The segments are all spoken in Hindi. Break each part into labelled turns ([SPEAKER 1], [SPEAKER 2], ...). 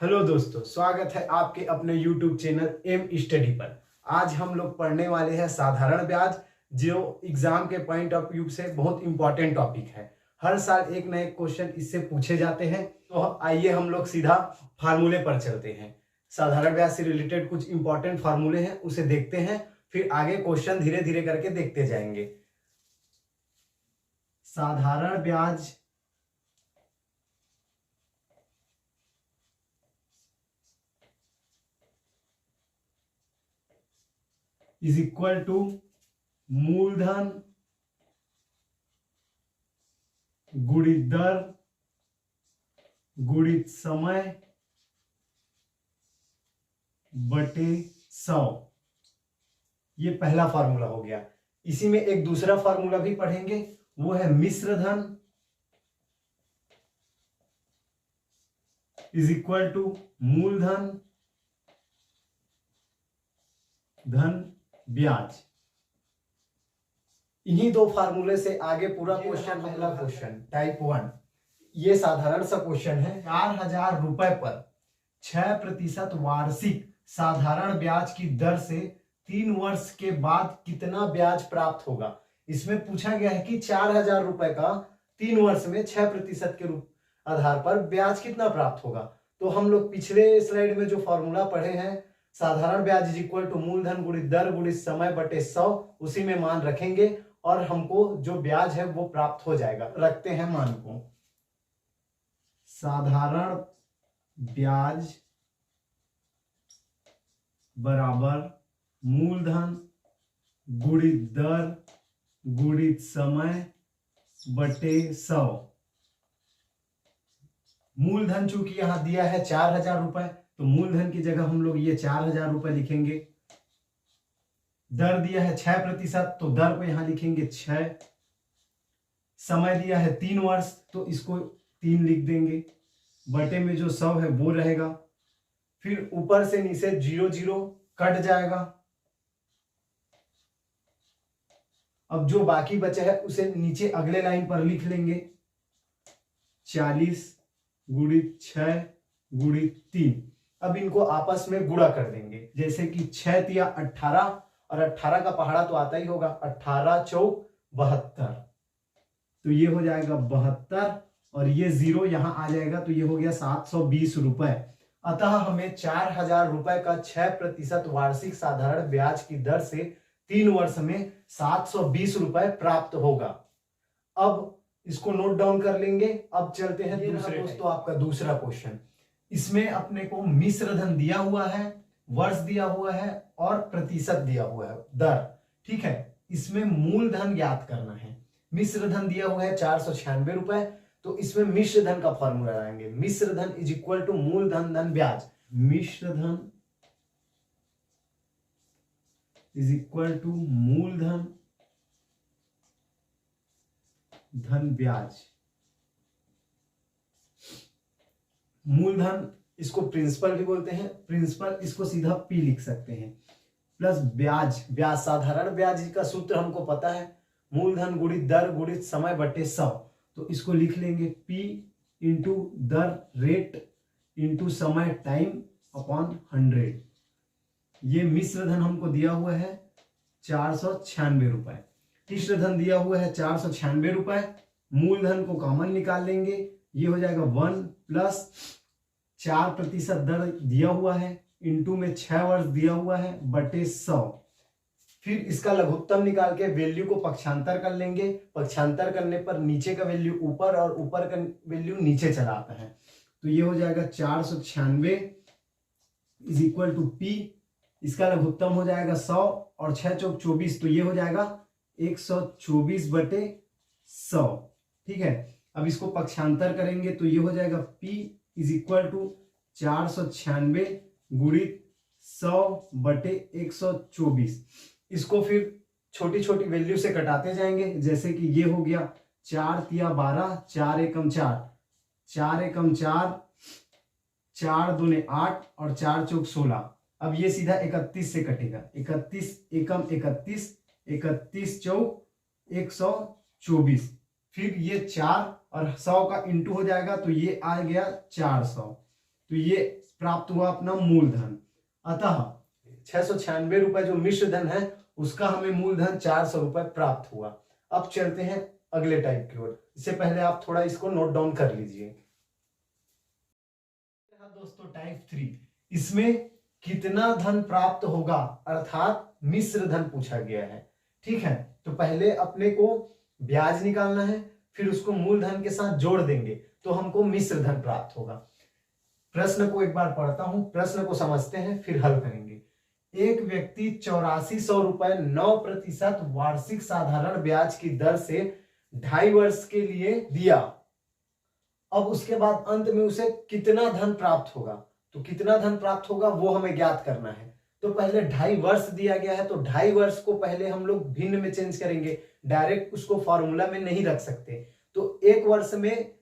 [SPEAKER 1] हेलो दोस्तों, स्वागत है आपके अपने YouTube चैनल एम स्टडी पर। आज हम लोग पढ़ने वाले हैं साधारण ब्याज, जो एग्जाम के पॉइंट ऑफ व्यू से बहुत इंपॉर्टेंट टॉपिक है। हर साल एक नए क्वेश्चन इससे पूछे जाते हैं। तो आइए हम लोग सीधा फार्मूले पर चलते हैं। साधारण ब्याज से रिलेटेड कुछ इंपॉर्टेंट फार्मूले हैं, उसे देखते हैं, फिर आगे क्वेश्चन धीरे धीरे करके देखते जाएंगे। साधारण ब्याज इज इक्वल टू मूलधन गुणित दर गुणित समय बटे 100। ये पहला फार्मूला हो गया। इसी में एक दूसरा फार्मूला भी पढ़ेंगे, वो है मिश्र धन इज इक्वल टू मूलधन धन ब्याज। इन्हीं दो फार्मूले से आगे पूरा क्वेश्चन, पहला क्वेश्चन टाइप 1। ये साधारण सा क्वेश्चन है। 4,000 रुपए पर 6% वार्षिक साधारण ब्याज की दर से 3 वर्ष के बाद कितना ब्याज प्राप्त होगा। इसमें पूछा गया है कि 4,000 रुपए का 3 वर्ष में 6% के रूप आधार पर ब्याज कितना प्राप्त होगा। तो हम लोग पिछले स्लाइड में जो फॉर्मूला पढ़े हैं, साधारण ब्याज इज इक्वल टू मूलधन गुणित दर गुणित समय बटे 100, उसी में मान रखेंगे और हमको जो ब्याज है वो प्राप्त हो जाएगा। रखते हैं मान को। साधारण ब्याज बराबर मूलधन गुणित दर गुणित समय बटे 100। मूलधन चूंकि यहां दिया है 4,000 रुपए, तो मूलधन की जगह हम लोग ये 4,000 रुपए लिखेंगे। दर दिया है 6%, तो दर को यहां लिखेंगे 6। समय दिया है 3 वर्ष, तो इसको 3 लिख देंगे। बटे में जो 100 है वो रहेगा। फिर ऊपर से नीचे 0 0 कट जाएगा। अब जो बाकी बचा है उसे नीचे अगले लाइन पर लिख लेंगे। 40 गुणित 6 गुणित 3। अब इनको आपस में गुणा कर देंगे। जैसे कि 6 तिया 18 और 18 का पहाड़ा तो आता ही होगा। 18 चौक 72, तो ये हो जाएगा 72 और ये 0 यहां आ जाएगा, तो ये हो गया 720 रुपए। अतः हमें 4,000 रुपए का 6% वार्षिक साधारण ब्याज की दर से 3 वर्ष में 720 रुपए प्राप्त होगा। अब इसको नोट डाउन कर लेंगे। अब चलते हैं दूसरे। दोस्तों, आपका दूसरा क्वेश्चन, इसमें अपने को मिश्र धन दिया हुआ है, वर्ष दिया हुआ है और प्रतिशत दिया हुआ है, दर। ठीक है, इसमें मूलधन ज्ञात करना है। मिश्र धन दिया हुआ है 496 रुपए, तो इसमें मिश्र धन का फॉर्मूला लगाएंगे। मिश्र धन इज इक्वल टू मूलधन धन ब्याज। मिश्र धन इज इक्वल टू मूलधन धन ब्याज। मूलधन इसको प्रिंसिपल भी बोलते हैं। प्रिंसिपल इसको सीधा पी लिख सकते हैं, प्लस ब्याज। ब्याज साधारण ब्याज का सूत्र हमको पता है, मूलधन गुणित दर गुणित समय बटे 100। तो इसको लिख लेंगे P इंटू दर रेट इंटू समय टाइम अपॉन 100। ये मिश्र धन हमको दिया हुआ है 496 रुपए। मिश्र धन दिया हुआ है 496 रुपए। मूलधन को कॉमन निकाल लेंगे, ये हो जाएगा 1 प्लस 4% दर दिया हुआ है, इंटू में 6 वर्ष दिया हुआ है, बटे 100। फिर इसका लघुत्तम निकाल के वैल्यू को पक्षांतर कर लेंगे। पक्षांतर करने पर नीचे का वैल्यू ऊपर और ऊपर का वैल्यू नीचे चला आता है, तो ये हो जाएगा 496 इज इक्वल टू P। इसका लघुत्तम हो जाएगा 100 और 6 चौक 24, तो ये हो जाएगा 124 बटे 100। ठीक है, अब इसको पक्षांतर करेंगे तो ये हो जाएगा P इज इक्वल टू 496 गुणित 100 बटे 124। इसको फिर छोटी छोटी वैल्यू से कटाते जाएंगे। जैसे कि ये हो गया 4 तिया 12, 4 एकम 4, 4 एकम 4, 4 दूने 8 और 4 चौक 16। अब ये सीधा 31 से कटेगा। 31 एकम 31, 31 चौक 124। फिर ये 4 और 100 का इंटू हो जाएगा, तो ये आ गया 400। तो ये प्राप्त हुआ अपना मूलधन। अतः 696 रुपए जो मिश्र धन है उसका हमें मूलधन 400 रुपए प्राप्त हुआ। अब चलते हैं अगले टाइप की ओर। इससे पहले आप थोड़ा इसको नोट डाउन कर लीजिए। दोस्तों टाइप 3, इसमें कितना धन प्राप्त होगा अर्थात मिश्र धन पूछा गया है। ठीक है, तो पहले अपने को ब्याज निकालना है, फिर उसको मूलधन के साथ जोड़ देंगे तो हमको मिश्र धन प्राप्त होगा। प्रश्न को एक बार पढ़ता हूं, प्रश्न को समझते हैं फिर हल करेंगे। एक व्यक्ति 8400 रुपए 9% वार्षिक साधारण ब्याज की दर से 2.5 वर्ष के लिए दिया। अब उसके बाद अंत में उसे कितना धन प्राप्त होगा, तो कितना धन प्राप्त होगा वो हमें ज्ञात करना है। तो पहले 2.5 वर्ष दिया गया है, तो 2.5 वर्ष को पहले हम लोग भिन्न में चेंज करेंगे, डायरेक्ट उसको फॉर्मूला में नहीं रख सकते। तो एक वर्ष में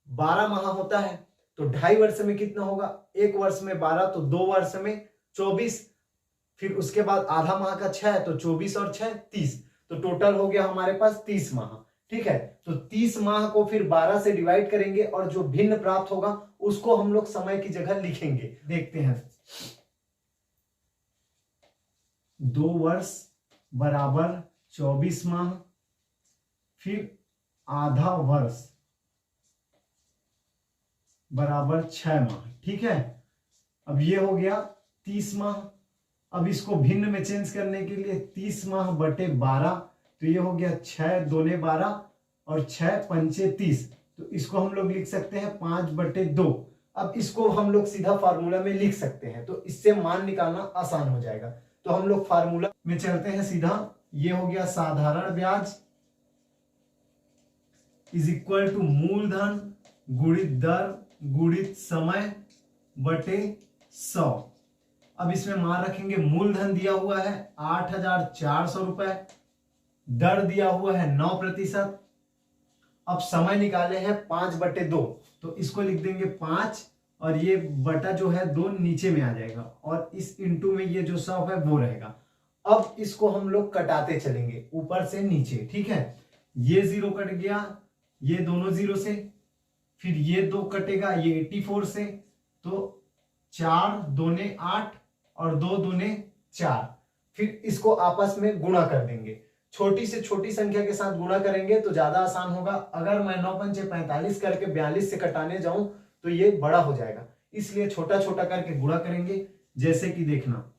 [SPEAKER 1] 12 माह होता है, तो 2.5 वर्ष में कितना होगा, एक वर्ष में 12 तो 2 वर्ष में 24, फिर उसके बाद आधा माह का 6 तो 24 और 6 30, तो टोटल हो गया हमारे पास 30 माह। ठीक है, तो 30 माह को फिर 12 से डिवाइड करेंगे और जो भिन्न प्राप्त होगा उसको हम लोग समय की जगह लिखेंगे। देखते हैं, 2 वर्ष बराबर 24 माह, फिर आधा वर्ष बराबर 6 माह। ठीक है, अब ये हो गया 30 माह। अब इसको भिन्न में चेंज करने के लिए 30 माह बटे 12, तो ये हो गया 6 दूने 12 और 6 पंचे 30, तो इसको हम लोग लिख सकते हैं 5/2। अब इसको हम लोग सीधा फार्मूला में लिख सकते हैं, तो इससे मान निकालना आसान हो जाएगा। तो हम लोग फार्मूला में चलते हैं सीधा। ये हो गया साधारण ब्याज इज इक्वल टू मूलधन गुणित दर गुणित समय बटे 100। अब इसमें मान रखेंगे, मूलधन दिया हुआ है 8400 रुपए, दर दिया हुआ है 9%। अब समय निकाले हैं 5/2, तो इसको लिख देंगे 5 और ये बटा जो है 2 नीचे में आ जाएगा और इस इंटू में ये जो 100 है वो रहेगा। अब इसको हम लोग कटाते चलेंगे ऊपर से नीचे। ठीक है, ये 0 कट गया, ये दोनों 0 से, फिर ये 2 कटेगा, ये 84 से, तो 4 दूने 8 और 2 दूने 4, फिर इसको आपस में गुणा कर देंगे। छोटी से छोटी संख्या के साथ गुणा करेंगे तो ज्यादा आसान होगा। अगर मैं 9 पंचे 45 करके 42 से कटाने जाऊं तो ये बड़ा हो जाएगा, इसलिए छोटा छोटा करके गुणा करेंगे। जैसे कि देखना,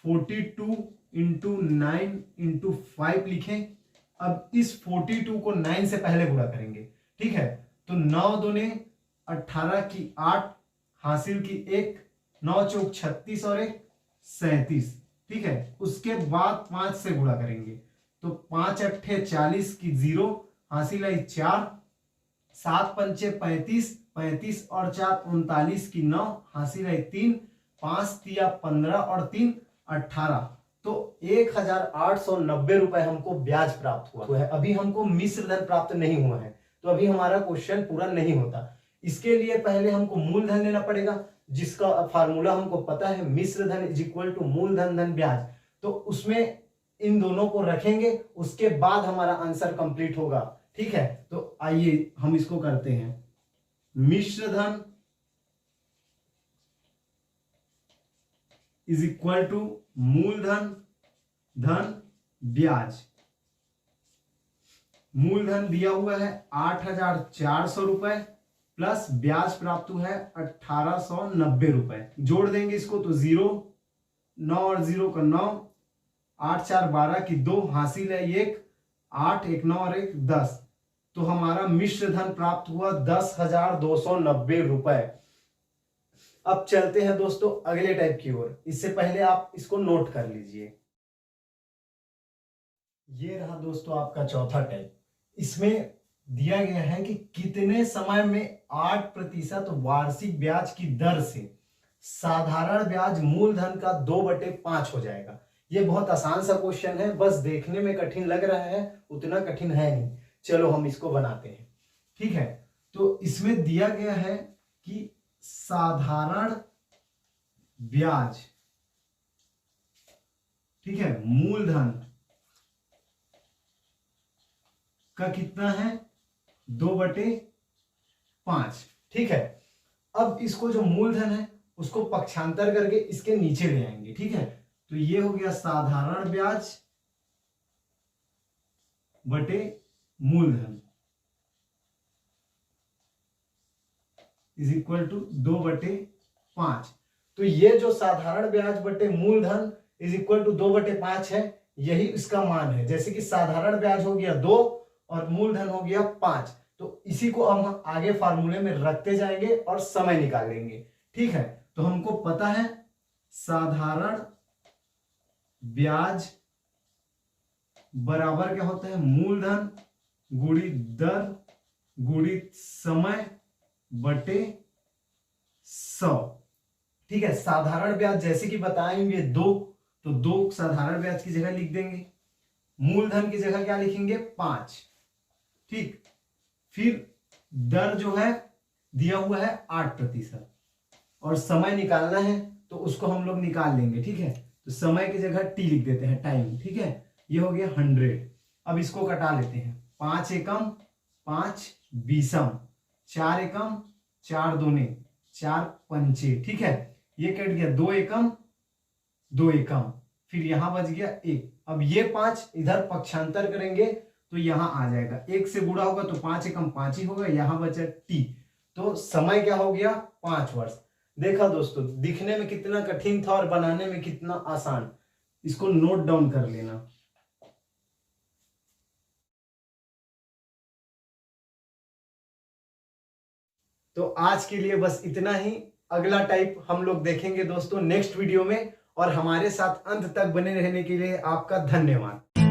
[SPEAKER 1] 42 इंटू 9 इंटू 5 लिखें। अब इस 42 को 9 से पहले गुणा करेंगे। ठीक है, तो 9 दूने 18 की 8, हासिल की 1, 9 चौक 36 और 1 37। ठीक है, उसके बाद 5 से गुणा करेंगे, तो 5 अट्ठे 40 की 0, हासिल आई 4, 7 पंचे 35, 35 और 4 39 की 9, हासिल आई 3, 5 तिया 15 और 3 18, तो 1890 रुपए हमको ब्याज प्राप्त हुआ है। अभी हमको मिश्र धन प्राप्त नहीं हुआ है, तो अभी हमारा क्वेश्चन पूरा नहीं होता। इसके लिए पहले हमको मूलधन लेना पड़ेगा, जिसका फार्मूला हमको पता है, मिश्र धन इज इक्वल टू मूलधन धन ब्याज। तो उसमें इन दोनों को रखेंगे, उसके बाद हमारा आंसर कंप्लीट होगा। ठीक है, तो आइए हम इसको करते हैं। मिश्र धन इज इक्वल टू मूलधन धन ब्याज। मूलधन दिया हुआ है 8400 रुपए प्लस ब्याज प्राप्त हुआ है 1890 रुपए। जोड़ देंगे इसको तो 0, 9 और 0 का 9, 8 4 12 की 2, हासिल है 1, 8 1 9 और 1 10, तो हमारा मिश्र धन प्राप्त हुआ 10,290 रुपए। अब चलते हैं दोस्तों अगले टाइप की ओर। इससे पहले आप इसको नोट कर लीजिए। ये रहा दोस्तों आपका चौथा टाइप। इसमें दिया गया है कि कितने समय में 8% वार्षिक ब्याज की दर से साधारण ब्याज मूलधन का 2/5 हो जाएगा। ये बहुत आसान सा क्वेश्चन है, बस देखने में कठिन लग रहा है, उतना कठिन है नहीं। चलो हम इसको बनाते हैं। ठीक है, तो इसमें दिया गया है कि साधारण ब्याज, ठीक है, मूलधन का कितना है 2/5। ठीक है, अब इसको जो मूलधन है उसको पक्षांतर करके इसके नीचे ले आएंगे। ठीक है, तो ये हो गया साधारण ब्याज बटे मूलधन इज इक्वल टू 2/5। तो ये जो साधारण ब्याज बटे मूलधन इज इक्वल टू 2/5 है, यही इसका मान है। जैसे कि साधारण ब्याज हो गया 2 और मूलधन हो गया 5, तो इसी को हम आगे फार्मूले में रखते जाएंगे और समय निकालेंगे। ठीक है, तो हमको पता है साधारण ब्याज बराबर क्या होता है, मूलधन गुणित दर गुणित समय बटे 100। ठीक है, साधारण ब्याज जैसे कि बताएंगे 2, तो 2 साधारण ब्याज की जगह लिख देंगे, मूलधन की जगह क्या लिखेंगे 5। ठीक, फिर दर जो है दिया हुआ है 8% और समय निकालना है तो उसको हम लोग निकाल लेंगे। ठीक है, तो समय की जगह टी लिख देते हैं, टाइम। ठीक है, ये हो गया 100। अब इसको कटा लेते हैं, 5 एकम 5 बीसम, 4 एकम 4 दूने 4 पंचे। ठीक है, ये कट गया 2 एकम 2 एकम, फिर यहां बच गया 1। अब ये 5 इधर पक्षांतर करेंगे तो यहां आ जाएगा, 1 से गुणा होगा तो 5 एकम 5 ही होगा, यहां बचा टी। तो समय क्या हो गया 5 वर्ष। देखा दोस्तों, दिखने में कितना कठिन था और बनाने में कितना आसान। इसको नोट डाउन कर लेना। तो आज के लिए बस इतना ही। अगला टाइप हम लोग देखेंगे दोस्तों नेक्स्ट वीडियो में, और हमारे साथ अंत तक बने रहने के लिए आपका धन्यवाद।